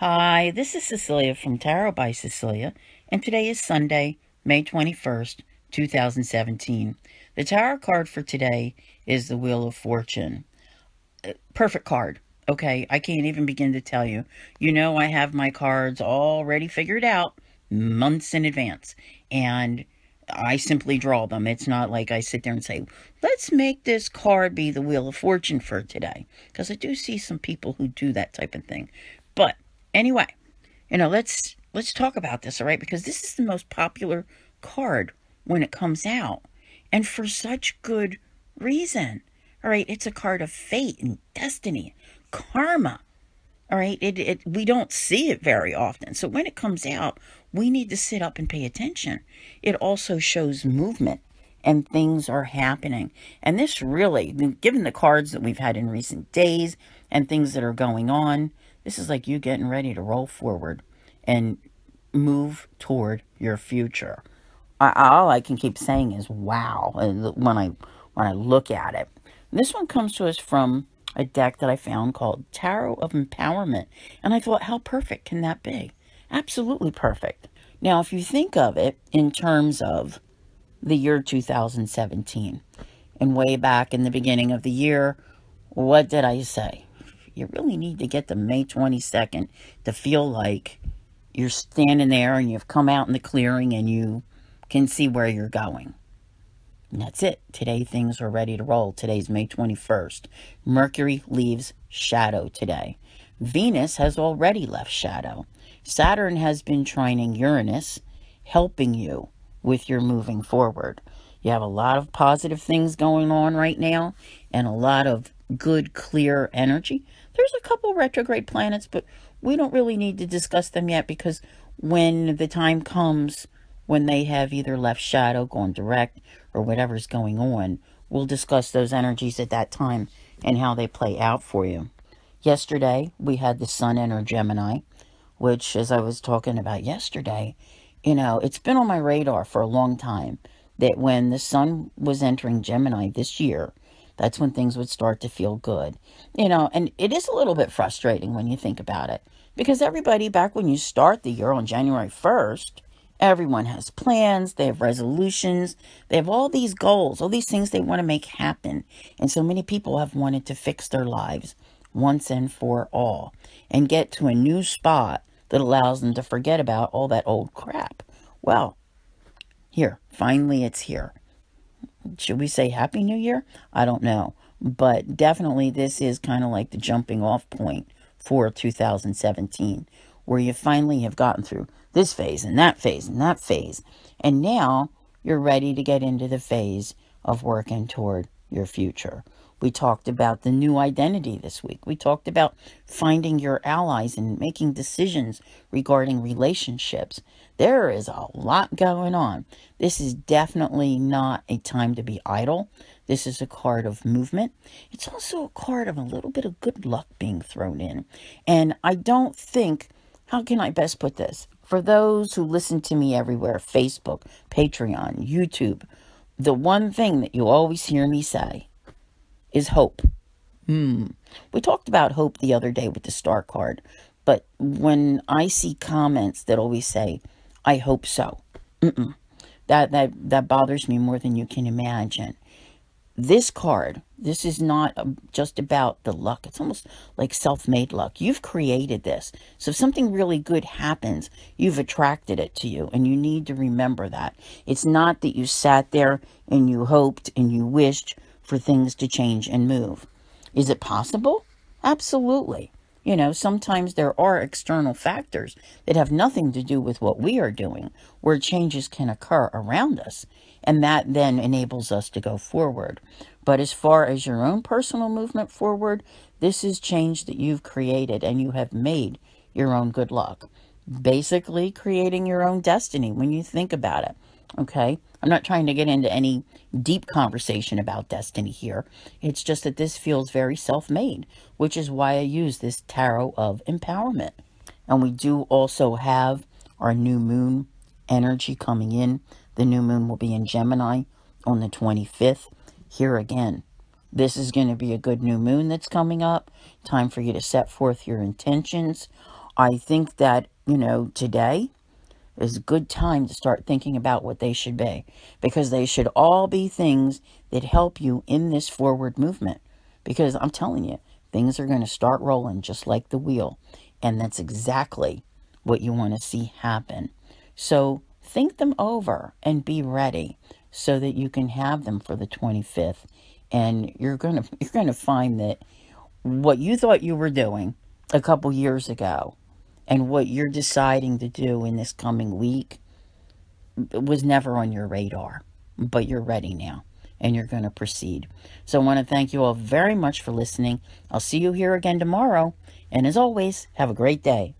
Hi, this is Cecilia from Tarot by Cecilia, and today is Sunday, May 21st, 2017. The tarot card for today is the Wheel of Fortune. Perfect card. Okay, I can't even begin to tell you. You know, I have my cards already figured out months in advance, and I simply draw them. It's not like I sit there and say, let's make this card be the Wheel of Fortune for today, because I do see some people who do that type of thing. But anyway, let's talk about this, all right? Because this is the most popular card when it comes out, and for such good reason. All right, it's a card of fate and destiny, karma. All right, we don't see it very often. So when it comes out, we need to sit up and pay attention. It also shows movement and things are happening. And this really, given the cards that we've had in recent days and things that are going on, this is like you getting ready to roll forward and move toward your future. All I can keep saying is wow when I look at it. This one comes to us from a deck that I found called Tarot of Empowerment, and I thought, how perfect can that be? Absolutely perfect. Now, if you think of it in terms of the year 2017, and way back in the beginning of the year, what did I say? You really need to get to May 22nd to feel like you're standing there and you've come out in the clearing and you can see where you're going. And that's it. Today things are ready to roll. Today's May 21st. Mercury leaves shadow today. Venus has already left shadow. Saturn has been trining Uranus, helping you with your moving forward. You have a lot of positive things going on right now and a lot of good, clear energy. There's a couple retrograde planets, but we don't really need to discuss them yet because when the time comes when they have either left shadow, gone direct, or whatever's going on, we'll discuss those energies at that time and how they play out for you. Yesterday, we had the Sun enter Gemini, which, as I was talking about yesterday, it's been on my radar for a long time that when the Sun was entering Gemini this year, that's when things would start to feel good. And it is a little bit frustrating when you think about it because everybody back when you start the year on January 1st, everyone has plans, they have resolutions, they have all these goals, all these things they want to make happen. And so many people have wanted to fix their lives once and for all and get to a new spot that allows them to forget about all that old crap. Well, here, finally it's here. Should we say Happy New Year? I don't know. But definitely this is kind of like the jumping off point for 2017, where you finally have gotten through this phase and that phase and that phase. And now you're ready to get into the phase of working toward your future. We talked about the new identity this week. We talked about finding your allies and making decisions regarding relationships. There is a lot going on. This is definitely not a time to be idle. This is a card of movement. It's also a card of a little bit of good luck being thrown in. And I don't think, how can I best put this? For those who listen to me everywhere, Facebook, Patreon, YouTube, the one thing that you always hear me say is hope. We talked about hope the other day with the star card, but when I see comments that always say, I hope so, that bothers me more than you can imagine. This card, this is not just about the luck. It's almost like self-made luck. You've created this. So if something really good happens, you've attracted it to you, and you need to remember that. It's not that you sat there and you hoped and you wished for things to change and move. Is it possible? Absolutely. Sometimes there are external factors that have nothing to do with what we are doing, where changes can occur around us, and that then enables us to go forward. But as far as your own personal movement forward, this is change that you've created, and you have made your own good luck. Basically, creating your own destiny when you think about it. Okay? I'm not trying to get into any deep conversation about destiny here. It's just that this feels very self-made, which is why I use this tarot of empowerment. And we do also have our new moon energy coming in. The new moon will be in Gemini on the 25th. Here again, this is going to be a good new moon that's coming up. Time for you to set forth your intentions. I think that, today is a good time to start thinking about what they should be, because they should all be things that help you in this forward movement. Because I'm telling you, things are going to start rolling just like the wheel, and that's exactly what you want to see happen. So think them over and be ready so that you can have them for the 25th, and you're going to find that what you thought you were doing a couple years ago and what you're deciding to do in this coming week was never on your radar, but you're ready now and you're going to proceed. So I want to thank you all very much for listening. I'll see you here again tomorrow. And as always, have a great day.